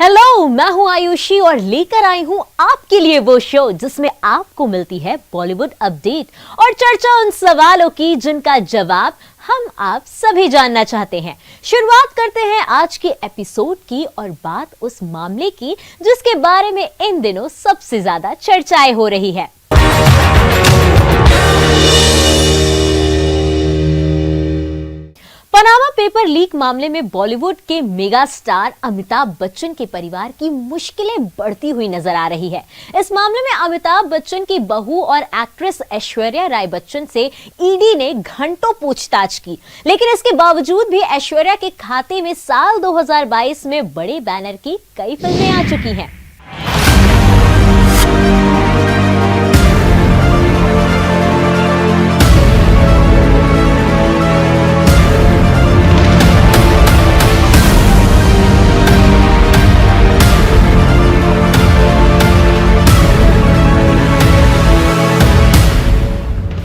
Hello, मैं हूं आयुषी और लेकर आई हूं आपके लिए वो शो जिसमें आपको मिलती है बॉलीवुड अपडेट और चर्चा उन सवालों की जिनका जवाब हम आप सभी जानना चाहते हैं। शुरुआत करते हैं आज के एपिसोड की और बात उस मामले की जिसके बारे में इन दिनों सबसे ज्यादा चर्चाएं हो रही है। पनामा पेपर लीक मामले में बॉलीवुड के मेगा स्टार अमिताभ बच्चन के परिवार की मुश्किलें बढ़ती हुई नजर आ रही है। इस मामले में अमिताभ बच्चन की बहू और एक्ट्रेस ऐश्वर्या राय बच्चन से ईडी ने घंटों पूछताछ की, लेकिन इसके बावजूद भी ऐश्वर्या के खाते में साल 2022 में बड़े बैनर की कई फिल्में आ चुकी हैं।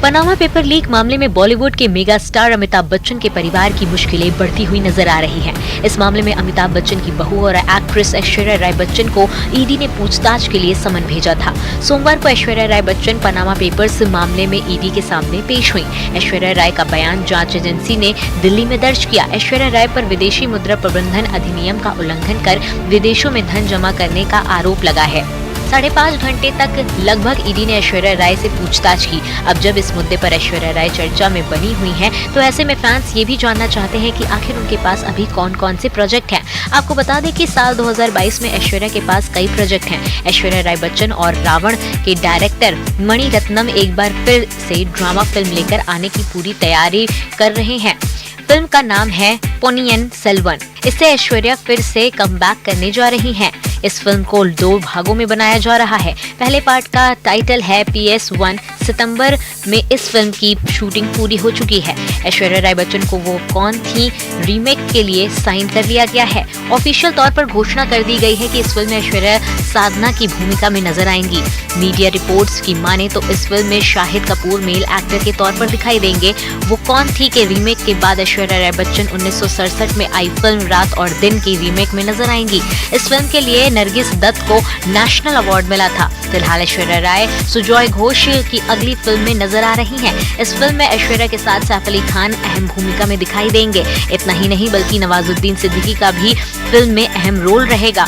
पनामा पेपर लीक मामले में बॉलीवुड के मेगा स्टार अमिताभ बच्चन के परिवार की मुश्किलें बढ़ती हुई नजर आ रही हैं। इस मामले में अमिताभ बच्चन की बहू और एक्ट्रेस ऐश्वर्या राय बच्चन को ईडी ने पूछताछ के लिए समन भेजा था। सोमवार को ऐश्वर्या राय बच्चन पनामा पेपर्स मामले में ईडी के सामने पेश हुई। ऐश्वर्या राय का बयान जांच एजेंसी ने दिल्ली में दर्ज किया। ऐश्वर्या राय पर विदेशी मुद्रा प्रबंधन अधिनियम का उल्लंघन कर विदेशों में धन जमा करने का आरोप लगा है। 5.5 घंटे तक लगभग ईडी ने ऐश्वर्या राय से पूछताछ की। अब जब इस मुद्दे पर ऐश्वर्या राय चर्चा में बनी हुई हैं, तो ऐसे में फैंस ये भी जानना चाहते हैं कि आखिर उनके पास अभी कौन कौन से प्रोजेक्ट हैं। आपको बता दें कि साल 2022 में ऐश्वर्या के पास कई प्रोजेक्ट हैं। ऐश्वर्या राय बच्चन और रावण के डायरेक्टर मणि रत्नम एक बार फिर से ड्रामा फिल्म लेकर आने की पूरी तैयारी कर रहे हैं। फिल्म का नाम है पोन्नियिन सेल्वन। इससे ऐश्वर्या फिर से कमबैक करने जा रही हैं। इस फिल्म को 2 भागों में बनाया जा रहा है। पहले पार्ट का टाइटल है PS1। सितंबर में इस फिल्म की शूटिंग पूरी हो चुकी है। ऐश्वर्या राय बच्चन को वो कौन थी रीमेक के लिए साइन कर लिया गया है। ऑफिशियल तौर पर घोषणा कर दी गई है कि इस फिल्म में ऐश्वर्या साधना की भूमिका में नजर आएंगी। मीडिया रिपोर्ट्स की माने तो इस फिल्म में शाहिद कपूर मेल एक्टर के तौर पर दिखाई देंगे। वो कौन थी के रीमेक के बाद ऐश्वर्या राय बच्चन 1967 में आई फिल्म रात और दिन की रीमेक में नजर आएंगी। इस फिल्म के लिए नरगिस दत्त को नेशनल अवार्ड मिला था। फिलहाल ऐश्वर्या राय सुजॉय घोष की अगली फिल्म में नजर आ रही हैं। इस फिल्म में ऐश्वर्या के साथ सैफ अली खान अहम भूमिका में दिखाई देंगे। इतना ही नहीं बल्कि नवाजुद्दीन सिद्दीकी का भी फिल्म में अहम रोल रहेगा।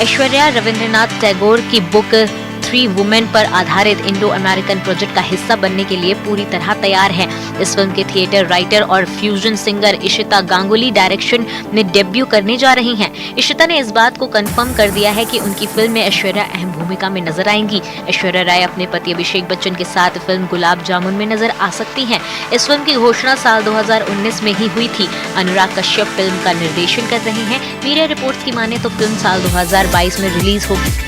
ऐश्वर्या रविंद्रनाथ टैगोर की बुक 3 वुमेन पर आधारित इंडो अमेरिकन प्रोजेक्ट का हिस्सा बनने के लिए पूरी तरह तैयार है। इस फिल्म के थिएटर राइटर और fusion singer Ishita Ganguly direction में डेब्यू करने जा रही हैं। इशिता ने इस बात को कंफर्म कर दिया है कि उनकी फिल्म में ऐश्वर्या अहम भूमिका में नजर आएंगी। ऐश्वर्या राय अपने पति अभिषेक बच्चन के साथ फिल्म गुलाब जामुन में नजर आ सकती हैं। इस फिल्म की घोषणा साल 2019 में ही हुई थी। अनुराग कश्यप फिल्म का निर्देशन कर रहे हैं। मीडिया रिपोर्ट्स की माने तो फिल्म साल 2022 में रिलीज होगी।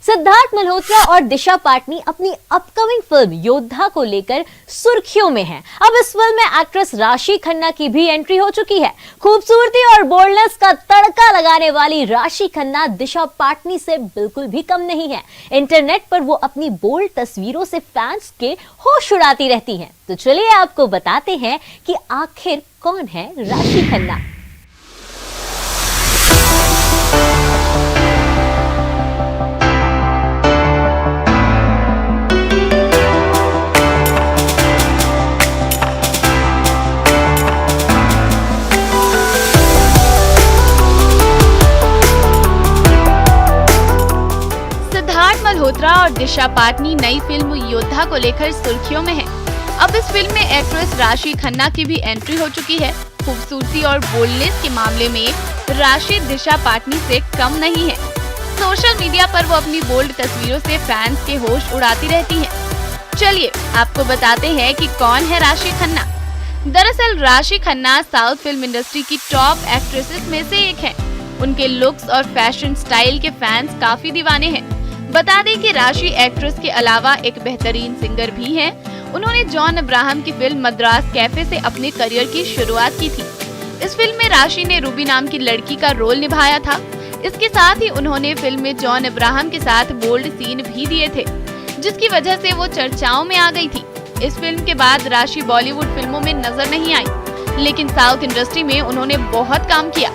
सिद्धार्थ मल्होत्रा और दिशा पाटनी अपनी अपकमिंग फिल्म योद्धा को लेकर सुर्खियों में हैं। अब इस फिल्म में एक्ट्रेस राशि खन्ना की भी एंट्री हो चुकी है। खूबसूरती और बोल्डनेस का तड़का लगाने वाली राशि खन्ना दिशा पाटनी से बिल्कुल भी कम नहीं है। इंटरनेट पर वो अपनी बोल्ड तस्वीरों से फैंस के होश उड़ाती रहती हैं। तो चलिए आपको बताते हैं कि आखिर कौन है राशि खन्ना। मल्होत्रा और दिशा पाटनी नई फिल्म योद्धा को लेकर सुर्खियों में है। अब इस फिल्म में एक्ट्रेस राशि खन्ना की भी एंट्री हो चुकी है। खूबसूरती और बोल्डनेस के मामले में राशि दिशा पाटनी से कम नहीं है। सोशल मीडिया पर वो अपनी बोल्ड तस्वीरों से फैंस के होश उड़ाती रहती हैं। चलिए आपको बताते हैं कि कौन है राशि खन्ना। दरअसल राशि खन्ना साउथ फिल्म इंडस्ट्री की टॉप एक्ट्रेसेस में से एक है। उनके लुक्स और फैशन स्टाइल के फैंस काफी दीवाने हैं। बता दें कि राशि एक्ट्रेस के अलावा एक बेहतरीन सिंगर भी हैं। उन्होंने जॉन अब्राहम की फिल्म मद्रास कैफे से अपने करियर की शुरुआत की थी। इस फिल्म में राशि ने रूबी नाम की लड़की का रोल निभाया था। इसके साथ ही उन्होंने फिल्म में जॉन अब्राहम के साथ बोल्ड सीन भी दिए थे, जिसकी वजह से वो चर्चाओं में आ गई थी। इस फिल्म के बाद राशि बॉलीवुड फिल्मों में नजर नहीं आई, लेकिन साउथ इंडस्ट्री में उन्होंने बहुत काम किया।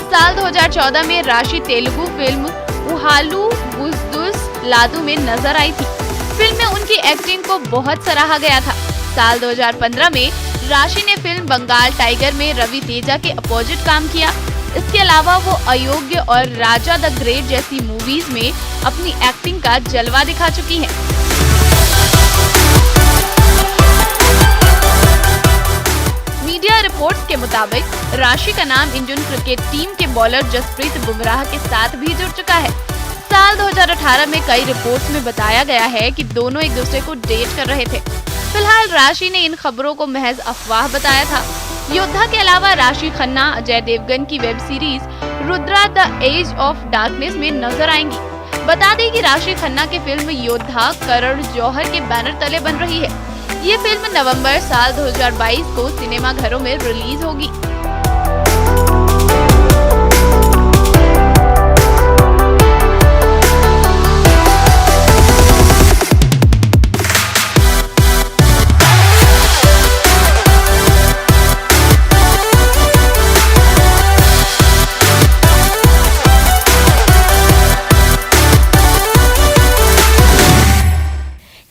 साल 2014 में राशि तेलुगु फिल्म उहालू बुज़दुस लादू में नजर आई थी। फिल्म में उनकी एक्टिंग को बहुत सराहा गया था। साल 2015 में राशि ने फिल्म बंगाल टाइगर में रवि तेजा के अपोजिट काम किया। इसके अलावा वो अयोग्य और राजा द ग्रेट जैसी मूवीज में अपनी एक्टिंग का जलवा दिखा चुकी हैं। मीडिया रिपोर्ट्स के मुताबिक राशि का नाम इंडियन क्रिकेट टीम के बॉलर जसप्रीत बुमराह के साथ भी जुड़ चुका है। साल 2018 में कई रिपोर्ट्स में बताया गया है कि दोनों एक दूसरे को डेट कर रहे थे। फिलहाल राशि ने इन खबरों को महज अफवाह बताया था। योद्धा के अलावा राशि खन्ना अजय देवगन की web series Rudra the edge of darkness में नजर आएंगी। बता दें कि राशि खन्ना की फिल्म योद्धा करण जौहर के बैनर तले बन रही है। ये फिल्म नवंबर साल 2022 को सिनेमा घरों में रिलीज होगी।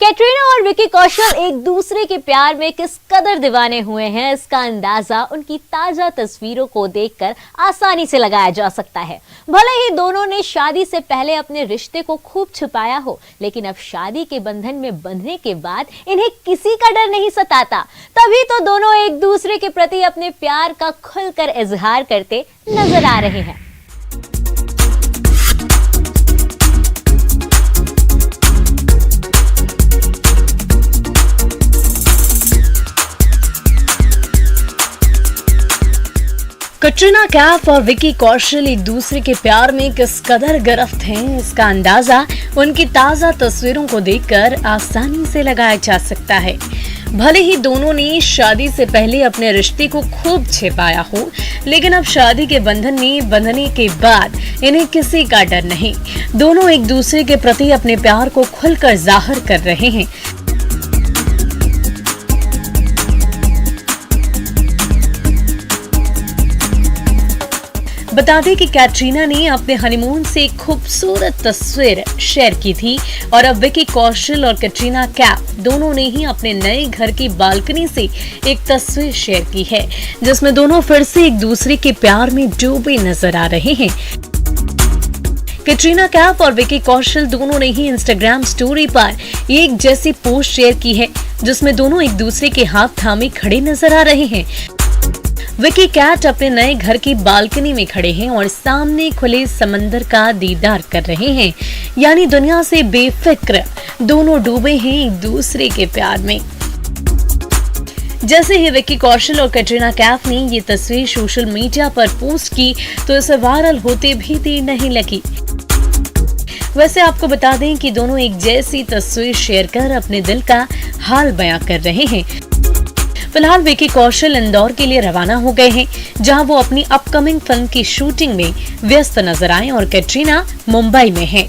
कैटरीना और विकी कौशल एक दूसरे के प्यार में किस कदर दीवाने हुए हैं, इसका अंदाजा उनकी ताजा तस्वीरों को देखकर आसानी से लगाया जा सकता है। भले ही दोनों ने शादी से पहले अपने रिश्ते को खूब छुपाया हो, लेकिन अब शादी के बंधन में बंधने के बाद इन्हें किसी का डर नहीं सताता। तभी तो दोनों एक दूसरे के प्रति अपने प्यार का खुलकर इजहार करते नजर आ रहे हैं। कैटरीना कैफ और विकी कौशल एक दूसरे के प्यार में किस कदर गिरफ्त हैं, इसका अंदाजा उनकी ताजा तस्वीरों को देखकर आसानी से लगाया जा सकता है। भले ही दोनों ने शादी से पहले अपने रिश्ते को खूब छिपाया हो, लेकिन अब शादी के बंधन में बंधने के बाद इन्हें किसी का डर नहीं। दोनों एक दूसरे के प्रति अपने प्यार को खुलकर जाहिर कर रहे हैं। बता दें कि कैटरीना ने अपने हनीमून से एक खूबसूरत तस्वीर शेयर की थी और अब विकी कौशल और कैटरीना कैफ दोनों ने ही अपने नए घर की बालकनी से एक तस्वीर शेयर की है, जिसमें दोनों फिर से एक दूसरे के प्यार में डूबे नजर आ रहे हैं। कैटरीना कैफ और विकी कौशल दोनों ने ही इंस्टाग्राम स्टोरी पर एक जैसी पोस्ट शेयर की है, जिसमें दोनों एक दूसरे के हाथ थामे खड़े नजर आ रहे हैं। विकी कैट अपने नए घर की बालकनी में खड़े हैं और सामने खुले समंदर का दीदार कर रहे हैं, यानी दुनिया से बेफिक्र दोनों डूबे हैं एक दूसरे के प्यार में। जैसे ही विकी कौशल और कैटरीना कैफ ने ये तस्वीर सोशल मीडिया पर पोस्ट की तो इसे वायरल होते भी देर नहीं लगी। वैसे आपको बता दें कि दोनों एक जैसी तस्वीर शेयर कर अपने दिल का हाल बयां कर रहे हैं। फिलहाल विकी कौशल इंदौर के लिए रवाना हो गए हैं, जहां वो अपनी अपकमिंग फिल्म की शूटिंग में व्यस्त नजर आए और कैटरीना मुंबई में हैं।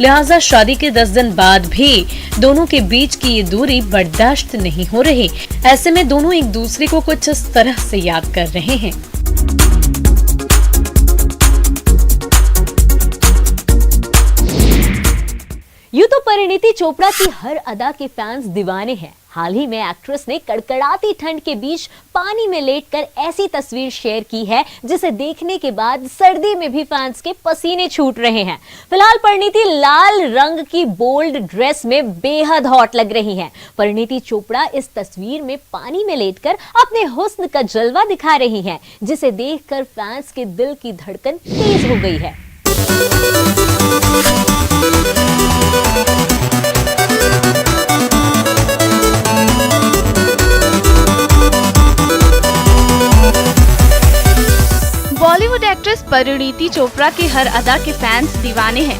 लिहाजा शादी के 10 दिन बाद भी दोनों के बीच की ये दूरी बर्दाश्त नहीं हो रही। ऐसे में दोनों एक दूसरे को कुछ इस तरह से याद कर रहे हैं। यूं तो परिणीति चोपड़ा की हर अदा के फैंस दीवाने हैं। हाल ही में एक्ट्रेस ने कड़कड़ाती ठंड के बीच पानी में लेटकर ऐसी तस्वीर शेयर की है, जिसे देखने के बाद सर्दी में भी फैंस के पसीने छूट रहे हैं। फिलहाल परिणीति लाल रंग की बोल्ड ड्रेस में बेहद हॉट लग रही हैं। परिणीति चोपड़ा इस तस्वीर में पानी में लेटकर अपने हुस्न का जलवा दिखा रही हैं, जिसे देखकर फैंस के दिल की धड़कन तेज हो गई है। बॉलीवुड एक्ट्रेस परिणीति चोपड़ा की हर अदा के फैंस दीवाने हैं।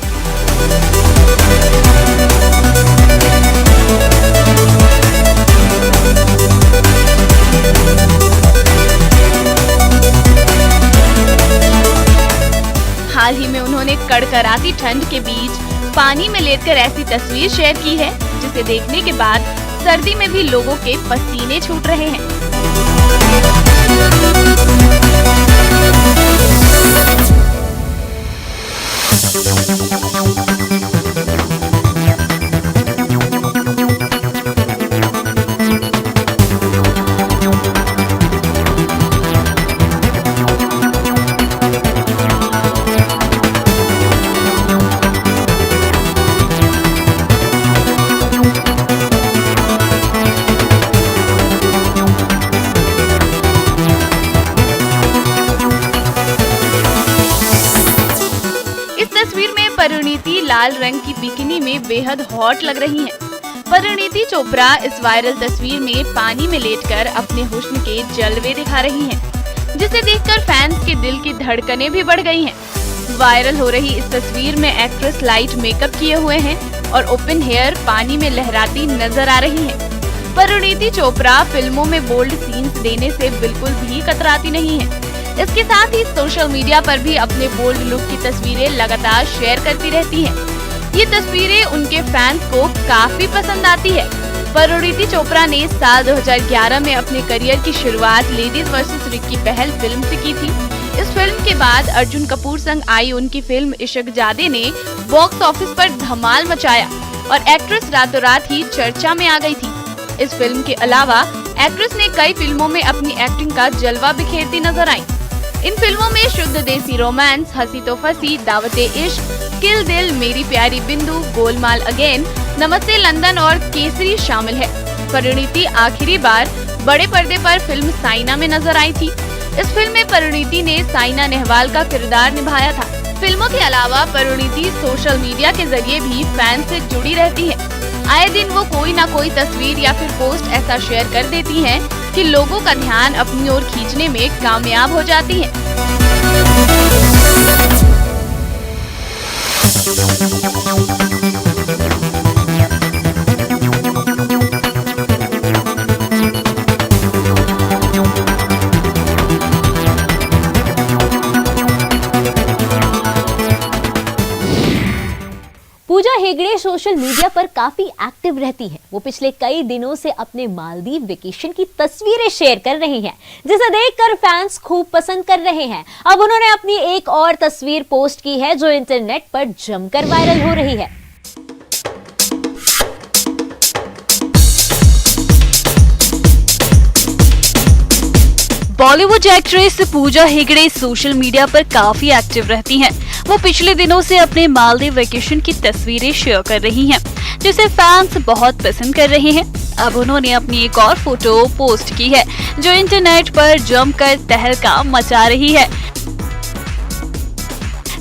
हाल ही में उन्होंने कड़कड़ाती ठंड के बीच पानी में लेटकर ऐसी तस्वीर शेयर की है जिसे देखने के बाद सर्दी में भी लोगों के पसीने छूट रहे हैं। परिणीति लाल रंग की बिकिनी में बेहद हॉट लग रही हैं। परिणीति चोपड़ा इस वायरल तस्वीर में पानी में लेटकर अपने हुस्न के जलवे दिखा रही हैं, जिसे देखकर फैंस के दिल की धड़कनें भी बढ़ गई हैं। वायरल हो रही इस तस्वीर में एक्ट्रेस लाइट मेकअप किए हुए हैं और ओपन हेयर पानी में लहराती नजर आ रही हैं। परिणीति चोपड़ा फिल्मों में बोल्ड सीन्स देने से बिल्कुल भी कतराती नहीं है। इसके साथ ही सोशल मीडिया पर भी अपने बोल्ड लुक की तस्वीरें लगातार शेयर करती रहती हैं। ये तस्वीरें उनके फैंस को काफी पसंद आती है। परिणीति चोपड़ा ने साल 2011 में अपने करियर की शुरुआत लेडीज वर्सेस रिकी पहल फिल्म से की थी। इस फिल्म के बाद अर्जुन कपूर संग आई उनकी फिल्म इश्कजादे ने बॉक्स ऑफिस पर धमाल मचाया और एक्ट्रेस रातों रात ही चर्चा में आ गई थी। इस फिल्म के अलावा एक्ट्रेस ने कई फिल्मों में अपनी एक्टिंग का जलवा बिखेरती नजर आई। इन फिल्मों में शुद्ध देसी रोमांस, हंसी तो फंसी, दावते इश्क, किल दिल, मेरी प्यारी बिंदु, गोलमाल अगेन, नमस्ते लंदन और केसरी शामिल है। परिणीति आखिरी बार बड़े पर्दे पर फिल्म साइना में नजर आई थी। इस फिल्म में परिणीति ने साइना नेहवाल का किरदार निभाया था। फिल्मों के अलावा परिणीति सोशल मीडिया के जरिए भी फैंस से जुड़ी रहती है। आए दिन वो कोई ना कोई तस्वीर या फिर पोस्ट ऐसा शेयर कर देती हैं कि लोगों का ध्यान अपनी ओर खींचने में कामयाब हो जाती है। पूजा हेगड़े सोशल मीडिया पर काफी एक्टिव रहती है। वो पिछले कई दिनों से अपने मालदीव वेकेशन की तस्वीरें शेयर कर रही हैं, जिसे देखकर फैंस खूब पसंद कर रहे हैं। अब उन्होंने अपनी एक और तस्वीर पोस्ट की है जो इंटरनेट पर जमकर वायरल हो रही है। Bollywood actress Pooja Hegde social media पर काफी एक्टिव रहती हैं। वो पिछले दिनों से अपने मालदीव वेकेशन की तस्वीरें शेयर कर रही हैं, जिसे फैंस बहुत पसंद कर रहे हैं। अब उन्होंने अपनी एक और फोटो पोस्ट की है जो इंटरनेट पर जमकर तहलका मचा रही है।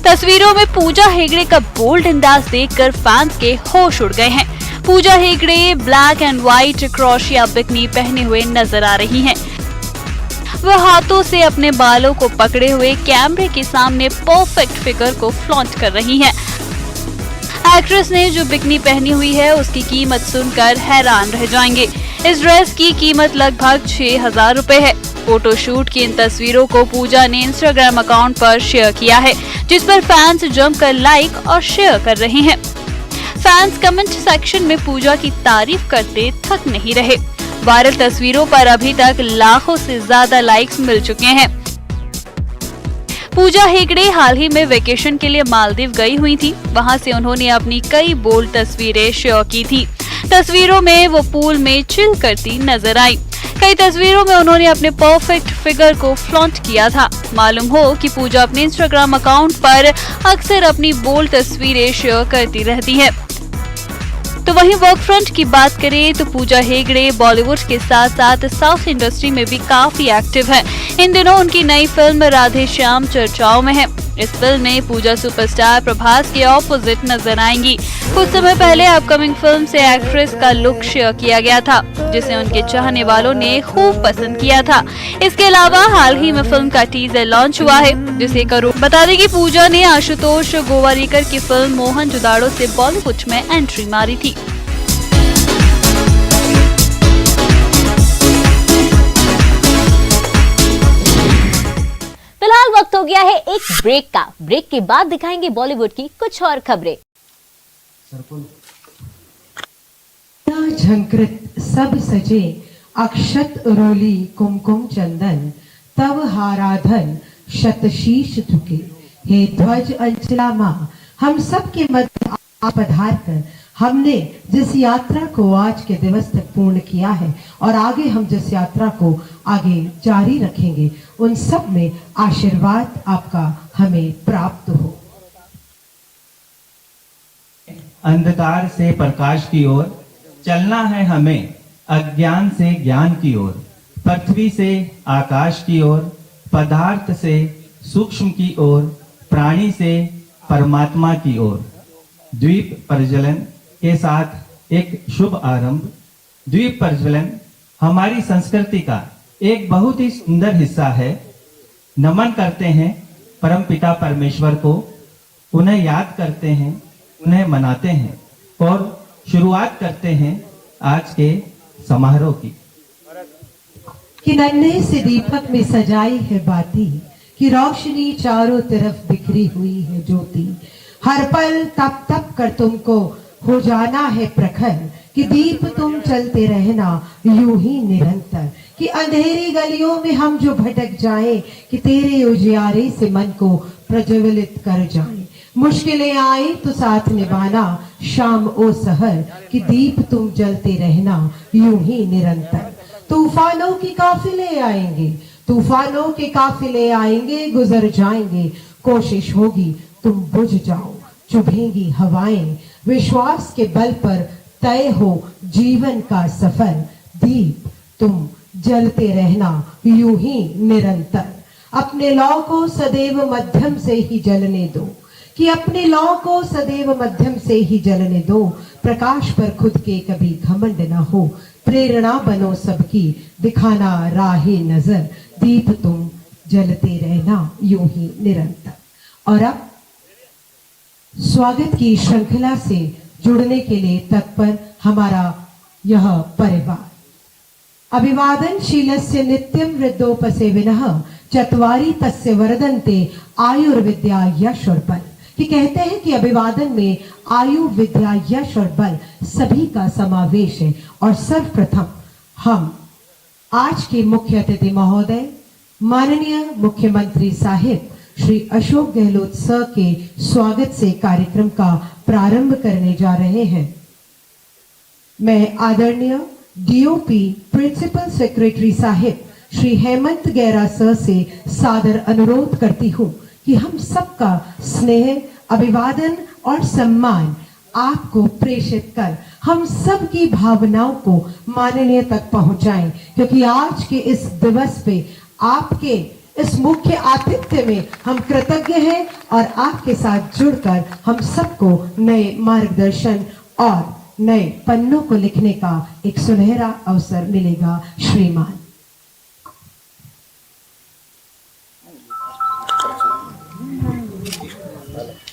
तस्वीरों में पूजा हेगड़े का बोल्ड अंदाज देखकर फैंस के होश उड़ गए हैं। Pooja Hegde black and white crochet bikini पहने हुए नजर आ रही हैं। वह हाथों से अपने बालों को पकड़े हुए कैमरे के सामने परफेक्ट फिगर को फ्लॉन्ट कर रही हैं। एक्ट्रेस ने जो बिकनी पहनी हुई है उसकी कीमत सुनकर हैरान रह जाएंगे। इस ड्रेस की कीमत लगभग 6,000 रुपए है। फोटोशूट की इन तस्वीरों को पूजा ने इंस्टाग्राम अकाउंट पर शेयर किया है, जिस पर फैंस जमकर लाइक और शेयर कर रहे हैं। फैंस कमेंट सेक्शन में पूजा की तारीफ करते थक नहीं रहे। वायरल तस्वीरों पर अभी तक लाखों से ज्यादा लाइक्स मिल चुके हैं। पूजा हेगड़े हाल ही में वेकेशन के लिए मालदीव गई हुई थी। वहां से उन्होंने अपनी कई बोल्ड तस्वीरें शेयर की थी। तस्वीरों में वो पूल में चिल करती नजर आई। कई तस्वीरों में उन्होंने अपने परफेक्ट फिगर को फ्लॉन्ट किया था। मालूम हो कि पूजा अपने इंस्टाग्राम अकाउंट पर अक्सर अपनी बोल्ड तस्वीरें शेयर करती रहती है। तो वहीं वर्क फ्रंट की बात करें तो पूजा हेगड़े बॉलीवुड के साथ साथ साउथ इंडस्ट्री में भी काफी एक्टिव है। इन दिनों उनकी नई फिल्म राधे श्याम चर्चाओं में है। इस फिल्म में पूजा सुपरस्टार प्रभास के ऑपोजिट नजर आएंगी। कुछ समय पहले अपकमिंग फिल्म से एक्ट्रेस का लुक शेयर किया गया था, जिसे उनके चाहने वालों ने खूब पसंद किया था। इसके अलावा हाल ही में फिल्म का टीजर लॉन्च हुआ है, जिसे करो बता दें कि पूजा ने आशुतोष गोवारिकर की फिल्म मोहनजोदाड़ो से बॉलीवुड में एंट्री मारी थी। फिलहाल वक्त हो गया है एक ब्रेक का। ब्रेक के बाद दिखाएंगे बॉलीवुड की कुछ और खबरें। झंकृत सब सजे अक्षत रोली कुमकुम चंदन तव हाराधन शतशीश झुके। हे ध्वज अंचला मां, हम सब के मध्य आप पधार कर हमने जिस यात्रा को आज के दिवस तक पूर्ण किया है और आगे हम जिस यात्रा को आगे जारी रखेंगे, उन सब में आशीर्वाद आपका हमें प्राप्त हो। अंधकार से प्रकाश की ओर चलना है हमें, अज्ञान से ज्ञान की ओर, पृथ्वी से आकाश की ओर, पदार्थ से सूक्ष्म की ओर, प्राणी से परमात्मा की ओर। द्वीप प्रज्वलन के साथ एक शुभ आरंभ। द्वीप प्रज्वलन हमारी संस्कृति का एक बहुत ही सुंदर हिस्सा है। नमन करते हैं परमपिता परमेश्वर को, उन्हें याद करते हैं, उन्हें मनाते हैं और शुरुआत करते हैं आज के समारोह की। कि नन्हे से दीपक में सजाई है बाती, कि रोशनी चारों तरफ बिखरी हुई है ज्योति। हर पल तप तप कर तुमको हो जाना है प्रखर, कि दीप तुम चलते रहना यूं ही निरंतर। कि अंधेरी गलियों में हम जो भटक जाएं, कि तेरे उजियारे से मन को प्रज्वलित कर जाएं। मुश्किलें आए तो साथ निभाना शाम ओ सहर, कि दीप तुम जलते रहना यूं ही निरंतर। तूफानों की काफिले आएंगे, तूफानों के काफिले आएंगे, गुजर जाएंगे, कोशिश होगी तुम बुझ जाओ, चुभेंगी हवाएं। विश्वास के बल पर तय हो जीवन का सफर, दीप तुम जलते रहना यूं ही निरंतर। अपने लौ को सदैव मध्यम से ही जलने दो, कि अपने लौ को सदैव मध्यम से ही जलने दो। प्रकाश पर खुद के कभी घमंड न हो, प्रेरणा बनो सबकी, दिखाना राहे नजर। दीप तुम जलते रहना यूं ही निरंतर। और अब स्वागत की श्रृंखला से जुड़ने के लिए तत्पर हमारा यह परिवार। अभिवादनशीलस्य नित्यं वृद्धोपसेविनः चत्वारि तस्य वर्धन्ते आयुर्विद्या यश और बल। कि कहते हैं कि अभिवादन में आयु, विद्या, यश और बल सभी का समावेश है। और सर्वप्रथम हम आज के मुख्य अतिथि महोदय माननीय मुख्यमंत्री साहिब श्री अशोक गहलोत सर के स्वागत से कार्यक्रम का प्रारंभ करने जा रहे हैं। मैं आदरणीय डीओपी प्रिंसिपल सेक्रेटरी साहिब श्री हेमंत गैरा सर से सादर अनुरोध करती हूं कि हम सबका स्नेह, अभिवादन और सम्मान आपको प्रेषित कर हम सब की भावनाओं को माननीय तक पहुंचाएं, क्योंकि आज के इस दिवस पे आपके इस मुख्य आतिथ्य में हम कृतज्ञ हैं और आपके साथ जुड़कर हम सबको नए मार्गदर्शन और नए पन्नों को लिखने का एक सुनहरा अवसर मिलेगा। श्रीमान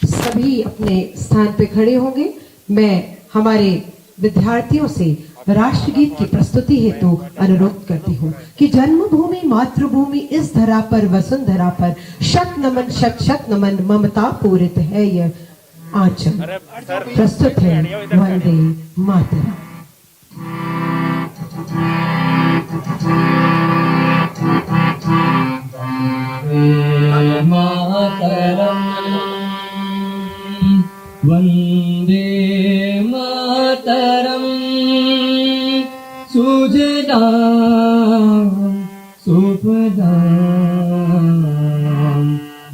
सभी अपने स्थान पे खड़े होंगे। मैं हमारे विद्यार्थियों से राष्ट्रगीत की प्रस्तुति हेतु अनुरोध करती हूँ कि जन्मभूमि मातृभूमि इस धरा पर वसुंधरा पर शत नमन शत नमन ममता पूरित है यह आंचल। प्रस्तुत है वंदे मातरम। वंदे मातरम सुजलां सुफलां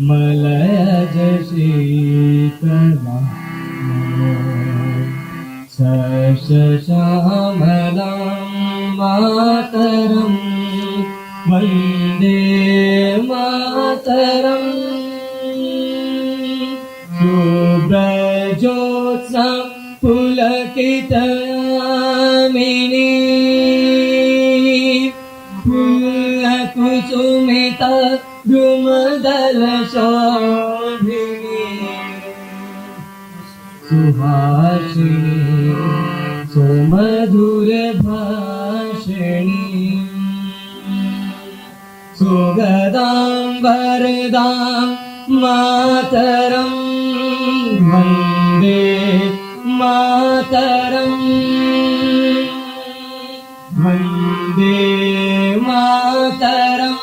मलयज शीतलां सश्यामलां मातरम वंदे मातरम। सुमित द्रुमदल शोभिनी सुहासिनी सुमधुर भाषिणी सुगदां वरदां मातरं वन्दे मातरं वन्दे मातरं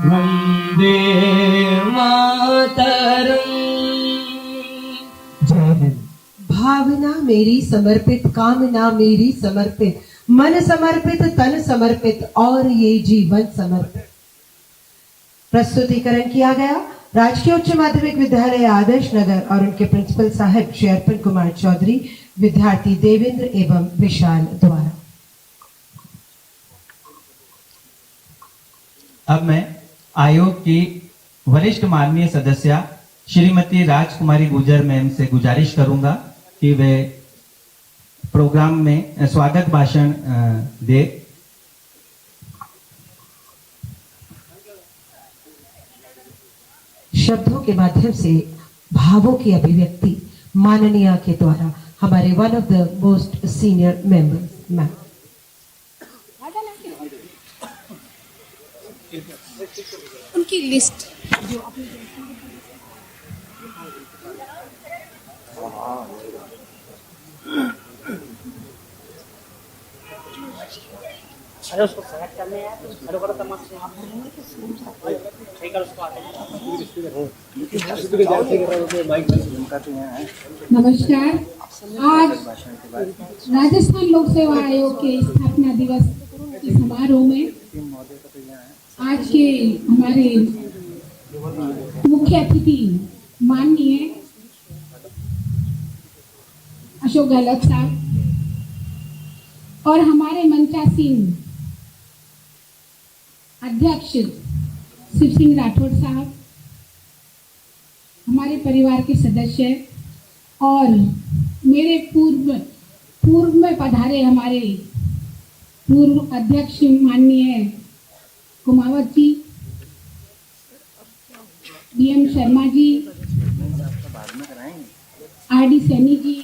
वन्दे मातरं। जय हिंद। भावना मेरी समर्पित, कामना मेरी समर्पित, मन समर्पित, तन समर्पित और ये जीवन समर्पित। प्रस्तुतिकरण किया गया राजकीय उच्च माध्यमिक विद्यालय आदर्श नगर और उनके प्रिंसिपल साहब श्री अर्पण कुमार चौधरी, विद्यार्थी देवेंद्र एवं विशाल द्वारा। अब मैं आयोग की वरिष्ठ माननीय सदस्य श्रीमती राजकुमारी गुर्जर मैम से गुजारिश करूंगा कि वे प्रोग्राम में स्वागत भाषण दे। शब्दों के माध्यम से भावों की अभिव्यक्ति माननीय के द्वारा हमारे one of the most senior members ma'am. उनकी लिस्ट नमस्कार। आज राजस्थान लोक सेवा आयोग के स्थापना दिवस के समारोह में आज के हमारे मुख्य अतिथि माननीय अशोक गहलोत साहब और हमारे मंचासीन अध्यक्ष शिव सिंह राठौड़ साहब, हमारे परिवार के सदस्य और मेरे पूर्व में पधारे हमारे पूर्व अध्यक्ष माननीय कुमावत जी, DM शर्मा जी, RD सैनी जी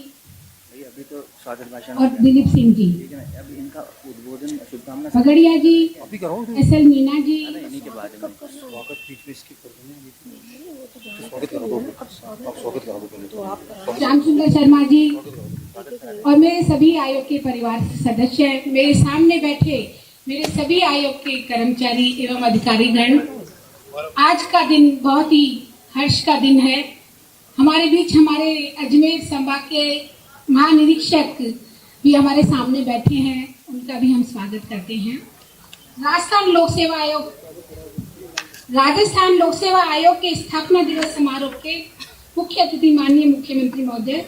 और दिलीप सिंह जी, पगड़िया जी, SL मीना जी, श्याम सुंदर शर्मा जी और मेरे सभी आयोग के परिवार सदस्य, मेरे सामने बैठे मेरे सभी आयोग के कर्मचारी एवं अधिकारीगण। आज का दिन बहुत ही हर्ष का दिन है। हमारे बीच हमारे अजमेर संभाग के महानिरीक्षक भी हमारे सामने बैठे हैं, उनका भी हम स्वागत करते हैं। राजस्थान लोक सेवा आयोग के स्थापना दिवस समारोह के मुख्य अतिथि माननीय मुख्यमंत्री महोदय,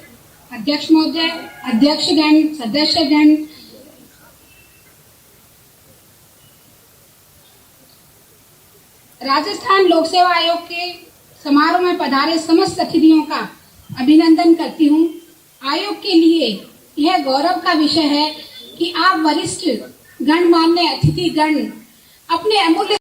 अध्यक्ष महोदय, अध्यक्षगण, सदस्यगण, राजस्थान लोक सेवा आयोग के समारोह में पधारे समस्त अतिथियों का अभिनंदन करती हूँ। आयोग के लिए यह गौरव का विषय है कि आप वरिष्ठ गणमान्य अतिथिगण अपने अमूल्य